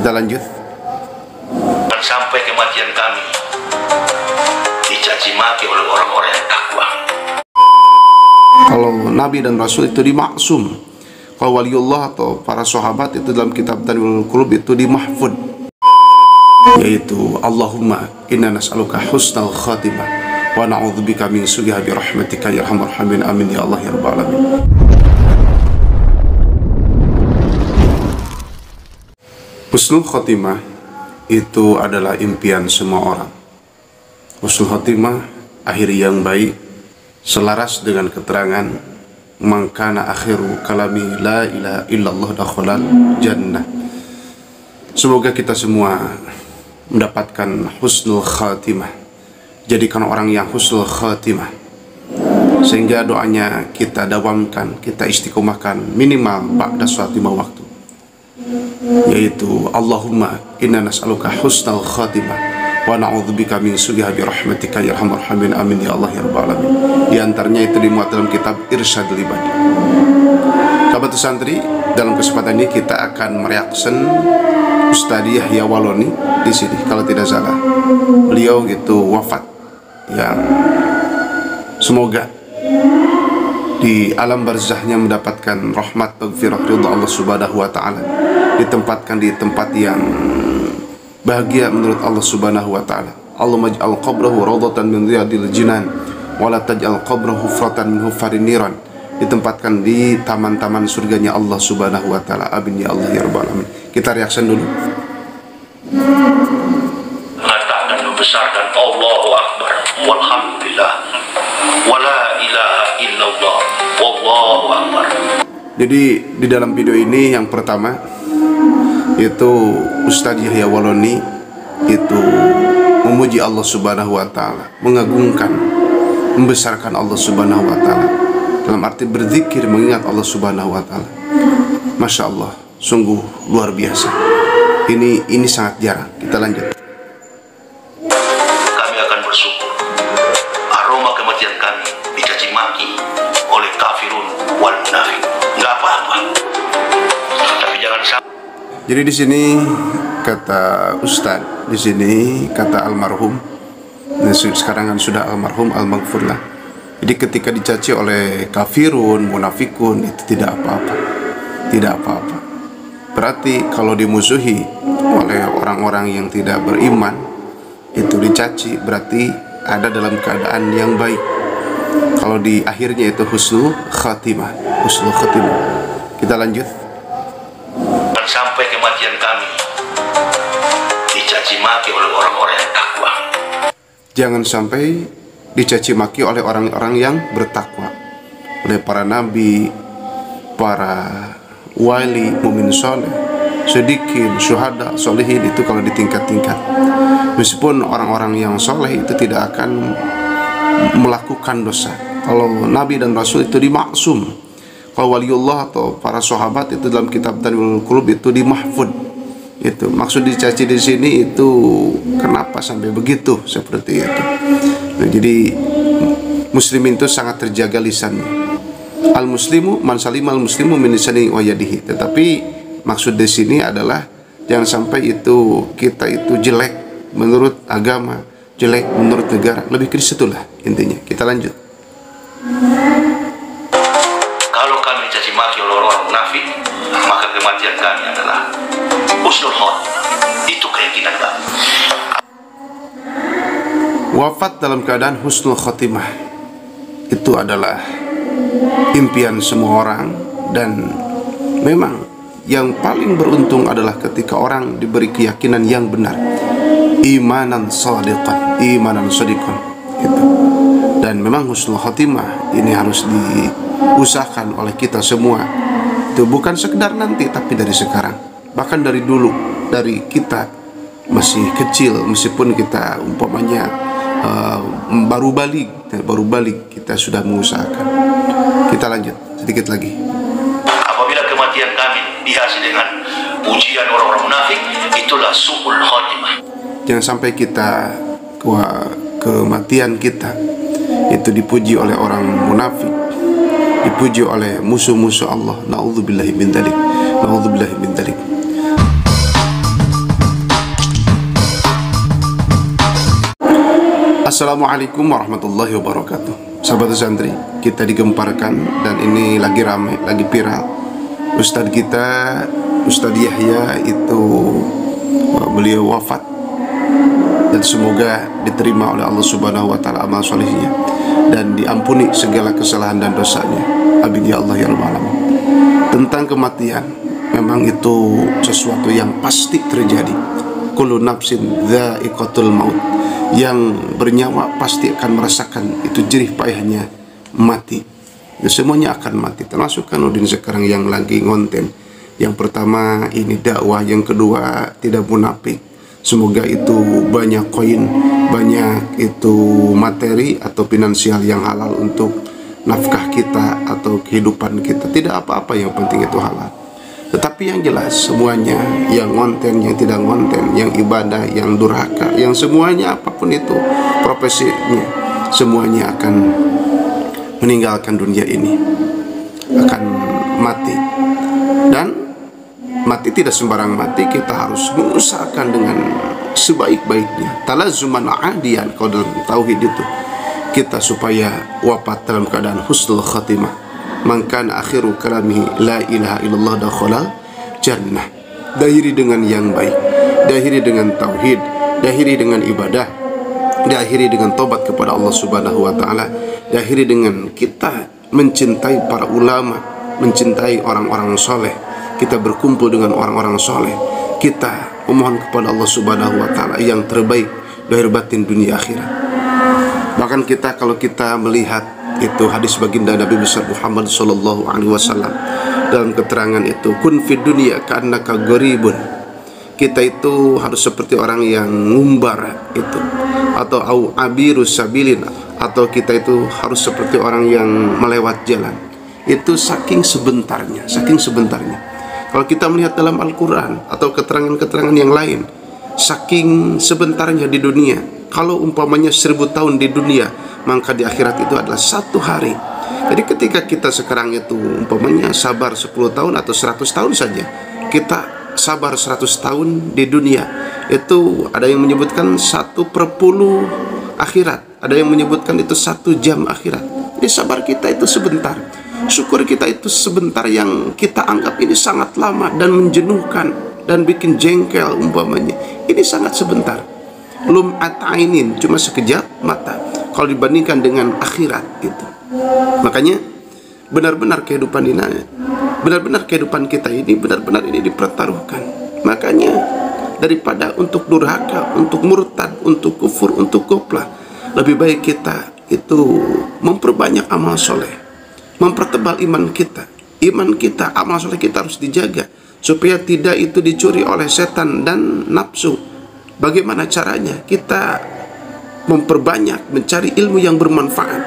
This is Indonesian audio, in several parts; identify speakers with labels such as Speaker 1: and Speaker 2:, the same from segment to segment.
Speaker 1: Kita lanjut.
Speaker 2: Dan sampai kematian kami dicaci maki oleh orang-orang yang takwa.
Speaker 1: Kalau Nabi dan Rasul itu dimaksum, kalau waliullah atau para sahabat itu dalam kitab Tanwirul Qulub itu dimahfud, yaitu Allahumma inna nas'aluka husnal khatimah wa na'udzubika min su'iha bi rahmatika ya arhamar rahimin amin ya Allah ya rabbal alamin. Husnul khotimah itu adalah impian semua orang. Husnul khotimah, akhir yang baik, selaras dengan keterangan man kana akhiru kalami la ilaha illallah dakhalal jannah. Semoga kita semua mendapatkan husnul khatimah. Jadikan orang yang husnul khatimah, sehingga doanya kita dawamkan, kita istiqomahkan minimal ba'da sholat 5 waktu, yaitu Allahumma inna nas'aluka husnal khatimah wa na'udzubika min su'iha bi rahmatika ya arhamar rahimin amin ya Allah ya rabbal alamin. Di antaranya itu dimuat dalam kitab Irsyadul Ibad. Sahabat santri, dalam kesempatan ini kita akan mereaction Ustadz Yahya Waloni di sini kalau tidak salah. Beliau itu wafat, yang semoga di alam barzahnya mendapatkan rahmat maghfirah ridha Allah Subhanahu wa taala, ditempatkan di tempat yang bahagia menurut Allah Subhanahu wa taala. Allahumma ij'al qabrahu rawdatan min riyadil jinan wa la taj'al qabrahu hufratan min hufarin niran. Ditempatkan di taman-taman surganya Allah Subhanahu wa taala. Amin ya Allah ya rabbal alamin. Kita reaction dulu.
Speaker 2: Mengatakan membesarkan Allahu Akbar walhamdulillah wala ilaha illallah wallahu akbar.
Speaker 1: Jadi di dalam video ini yang pertama itu Ustadz Yahya Waloni itu memuji Allah Subhanahu wa taala, mengagungkan, membesarkan Allah Subhanahu wa taala, dalam arti berzikir mengingat Allah Subhanahu wa taala. Masya Allah, sungguh luar biasa. Ini sangat jarang. Kita lanjut.
Speaker 2: Kami akan bersyukur aroma kematian kami dicaci maki oleh kafirun wal munafik. Nggak apa-apa. Tapi jangan sampai.
Speaker 1: Jadi di sini kata Ustadz, di sini kata almarhum, sekarang kan sudah almarhum, al-maghfurlah. Jadi ketika dicaci oleh kafirun, munafikun, itu tidak apa-apa, tidak apa-apa. Berarti kalau dimusuhi oleh orang-orang yang tidak beriman, itu dicaci, berarti ada dalam keadaan yang baik. Kalau di akhirnya itu husnul khatimah, husnul khatimah. Kita lanjut.
Speaker 2: Dan sampai kematian kami dicaci maki oleh orang-orang yang takwa.
Speaker 1: Jangan sampai dicaci maki oleh orang-orang yang bertakwa, oleh para nabi, para wali, mumin soleh, sedikin, syuhada, solehin. Itu kalau di tingkat-tingkat. Meskipun orang-orang yang soleh itu tidak akan melakukan dosa. Kalau Nabi dan Rasul itu dimaksum, kalau waliullah atau para sahabat itu dalam kitab Tanwirul Qulub itu dimahfud. Itu maksud dicaci di sini itu kenapa sampai begitu seperti itu. Nah, jadi muslimin itu sangat terjaga lisannya. Al muslimu man salima al muslimu min lisanihi wa yadihi. Tetapi maksud di sini adalah jangan sampai itu kita itu jelek menurut agama, jelek menurut negara. Lebih ke situlah intinya. Kita lanjut.
Speaker 2: Kalau kami dicaci maki oleh orang munafik, maka kematian kami adalah husnul khotimah. Itu keyakinan kami.
Speaker 1: Wafat dalam keadaan husnul khotimah itu adalah impian semua orang, dan memang yang paling beruntung adalah ketika orang diberi keyakinan yang benar, imanan shadiqan, imanan shadiqan itu. Dan memang husnul khotimah ini harus diusahakan oleh kita semua. Itu bukan sekedar nanti, tapi dari sekarang, bahkan dari dulu, dari kita masih kecil, meskipun kita umpamanya baru balik kita sudah mengusahakan. Kita lanjut sedikit lagi.
Speaker 2: Apabila kematian kami dihasil dengan pujian orang-orang munafik, itulah su'ul khotimah.
Speaker 1: Jangan sampai kita kematian kita itu dipuji oleh orang munafik, dipuji oleh musuh-musuh Allah. Na'udzubillahi min dzalik. Na'udzubillahi min dzalik. Assalamualaikum warahmatullahi wabarakatuh. Sahabat santri, kita digemparkan dan ini lagi rame, lagi viral. Ustadz kita, Ustadz Yahya itu beliau wafat, dan semoga diterima oleh Allah Subhanahu wa taala amal solehnya dan diampuni segala kesalahan dan dosanya. Amin ya Allah ya rabbal alamin. Tentang kematian, memang itu sesuatu yang pasti terjadi. Kullu nafsin dha'iqatul maut. Yang bernyawa pasti akan merasakan itu jerih payahnya mati. Ya, semuanya akan mati, termasuk Kanudin sekarang yang lagi ngonten. Yang pertama ini dakwah, yang kedua tidak munafik. Semoga itu banyak koin, banyak itu materi atau finansial yang halal untuk nafkah kita atau kehidupan kita. Tidak apa-apa, yang penting itu halal. Tetapi yang jelas semuanya, yang ngonten, yang tidak ngonten, yang ibadah, yang durhaka, yang semuanya apapun itu profesinya, semuanya akan meninggalkan dunia ini, akan mati. Dan mati tidak sembarang mati, kita harus mengusahakan dengan sebaik-baiknya. Talazuman adian, kalau dalam tauhid itu kita supaya wafat dalam keadaan husnul khatimah. Mangkan akhiru kalamihi la ilaha illallah dakhalal jannah. Dahiri dengan yang baik, dahiri dengan tauhid, dahiri dengan ibadah, dahiri dengan tobat kepada Allah Subhanahu wa taala, dahiri dengan kita mencintai para ulama, mencintai orang-orang soleh, kita berkumpul dengan orang-orang soleh, kita memohon kepada Allah Subhanahu wa taala yang terbaik lahir batin dunia akhirat. Bahkan kita, kalau kita melihat itu hadis baginda Nabi besar Muhammad sallallahu alaihi wasallam dalam keterangan itu, kun fid dunya ka'annaka gharibun. Kita itu harus seperti orang yang ngumbar itu, atau au abirus sabilin, atau kita itu harus seperti orang yang melewat jalan. Itu saking sebentarnya, saking sebentarnya. Kalau kita melihat dalam Al-Qur'an atau keterangan-keterangan yang lain, saking sebentarnya di dunia. Kalau umpamanya 1000 tahun di dunia, maka di akhirat itu adalah 1 hari. Jadi ketika kita sekarang itu umpamanya sabar 10 tahun atau 100 tahun saja, kita sabar 100 tahun di dunia, itu ada yang menyebutkan 1/10 akhirat, ada yang menyebutkan itu 1 jam akhirat. Jadi sabar kita itu sebentar, syukur kita itu sebentar, yang kita anggap ini sangat lama dan menjenuhkan dan bikin jengkel umpamanya, ini sangat sebentar. Lum'at ainin, cuma sekejap mata kalau dibandingkan dengan akhirat itu. Makanya benar-benar kehidupan kita ini benar-benar ini dipertaruhkan. Makanya daripada untuk durhaka, untuk murtad, untuk kufur, untuk goplah, lebih baik kita itu memperbanyak amal soleh, mempertebal iman kita. Iman kita, amal soleh kita harus dijaga supaya tidak itu dicuri oleh setan dan nafsu. Bagaimana caranya? Kita memperbanyak mencari ilmu yang bermanfaat.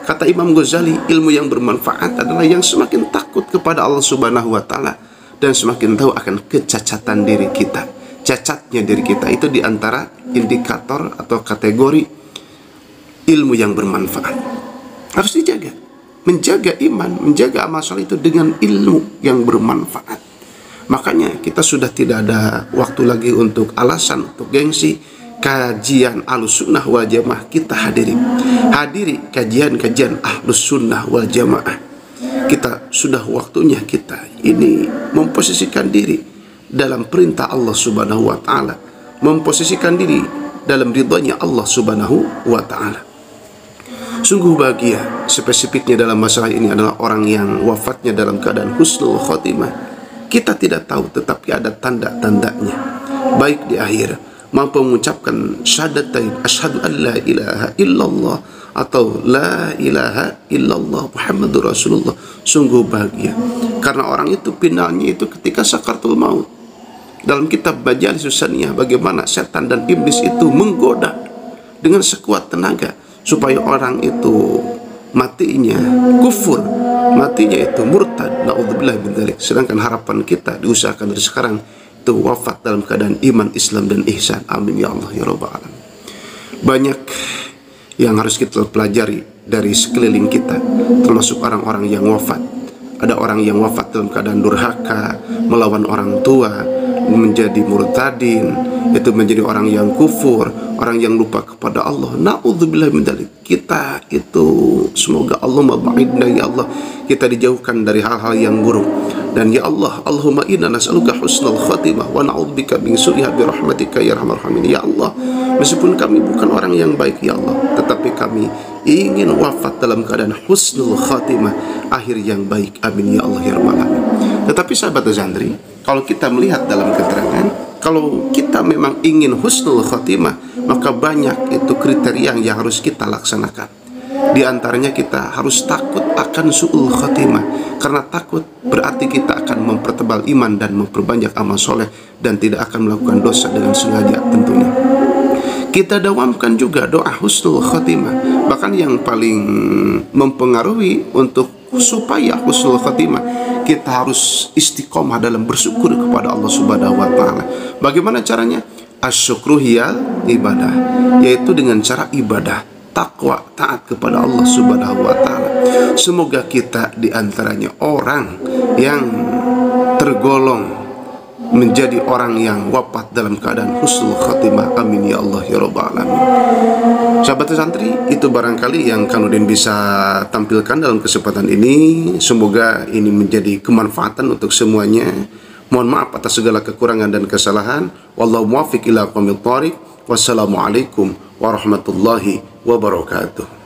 Speaker 1: Kata Imam Ghazali, ilmu yang bermanfaat adalah yang semakin takut kepada Allah Subhanahu wa taala dan semakin tahu akan kecacatan diri kita. Cacatnya diri kita itu diantara indikator atau kategori ilmu yang bermanfaat. Harus dijaga. Menjaga iman, menjaga amal soleh itu dengan ilmu yang bermanfaat. Makanya kita sudah tidak ada waktu lagi untuk alasan, untuk gengsi. Kajian Ahlus Sunnah wal Jamaah kita hadiri kajian-kajian Ahlus Sunnah wal Jamaah. Kita sudah waktunya kita ini memposisikan diri dalam perintah Allah Subhanahu wa taala, memposisikan diri dalam ridhonya Allah Subhanahu wa taala. Sungguh bahagia spesifiknya dalam masalah ini adalah orang yang wafatnya dalam keadaan husnul khotimah. Kita tidak tahu, tetapi ada tanda-tandanya. Baik di akhir mampu mengucapkan syahadatain asyhadu an la ilaha illallah atau la ilaha illallah Muhammadur Rasulullah. Sungguh bahagia, karena orang itu finalnya itu ketika sakaratul maut. Dalam kitab Majalis Saniyah, bagaimana setan dan iblis itu menggoda dengan sekuat tenaga supaya orang itu matinya kufur, matinya itu murtad, naudzubillah min dzalik. Sedangkan harapan kita diusahakan dari sekarang itu wafat dalam keadaan iman, Islam dan ihsan. Amin ya Allah ya rabbal alamin. Banyak yang harus kita pelajari dari sekeliling kita, termasuk orang-orang yang wafat. Ada orang yang wafat dalam keadaan durhaka, melawan orang tua, menjadi murtadin, itu menjadi orang yang kufur, orang yang lupa kepada Allah. Na'udzubillah min dzalik. Kita itu semoga Allah mab'idna, ya Allah, kita dijauhkan dari hal-hal yang buruk. Dan ya Allah, Allahumma inna nas'aluka husnal khatimah wa na'udzubika min su'iha bi rahmatika ya arhamar rahimin. Ya Allah, meskipun kami bukan orang yang baik ya Allah, tetapi kami ingin wafat dalam keadaan husnul khatimah, akhir yang baik. Amin ya Allah ya rabbal alamin. Tetapi sahabat Azandri, kalau kita melihat dalam keterangan, kalau kita memang ingin husnul khatimah, maka banyak itu kriteria yang harus kita laksanakan. Di antaranya kita harus takut akan su'ul khatimah, karena takut berarti kita akan mempertebal iman dan memperbanyak amal soleh dan tidak akan melakukan dosa dengan sengaja tentunya. Kita dawamkan juga doa husnul khatimah. Bahkan yang paling mempengaruhi untuk supaya husnul khatimah, kita harus istiqomah dalam bersyukur kepada Allah Subhanahu wa taala. Bagaimana caranya? Asyukru hiya ibadah, yaitu dengan cara ibadah, takwa, taat kepada Allah Subhanahu wa taala. Semoga kita diantaranya orang yang tergolong menjadi orang yang wafat dalam keadaan husnul khatimah. Amin ya Allah ya rabbal alamin. Sahabat santri, itu barangkali yang Kanudin bisa tampilkan dalam kesempatan ini. Semoga ini menjadi kemanfaatan untuk semuanya. Mohon maaf atas segala kekurangan dan kesalahan. Wallahu muwaffiq ila aqwamit thoriq. Wassalamualaikum warahmatullahi wabarakatuh.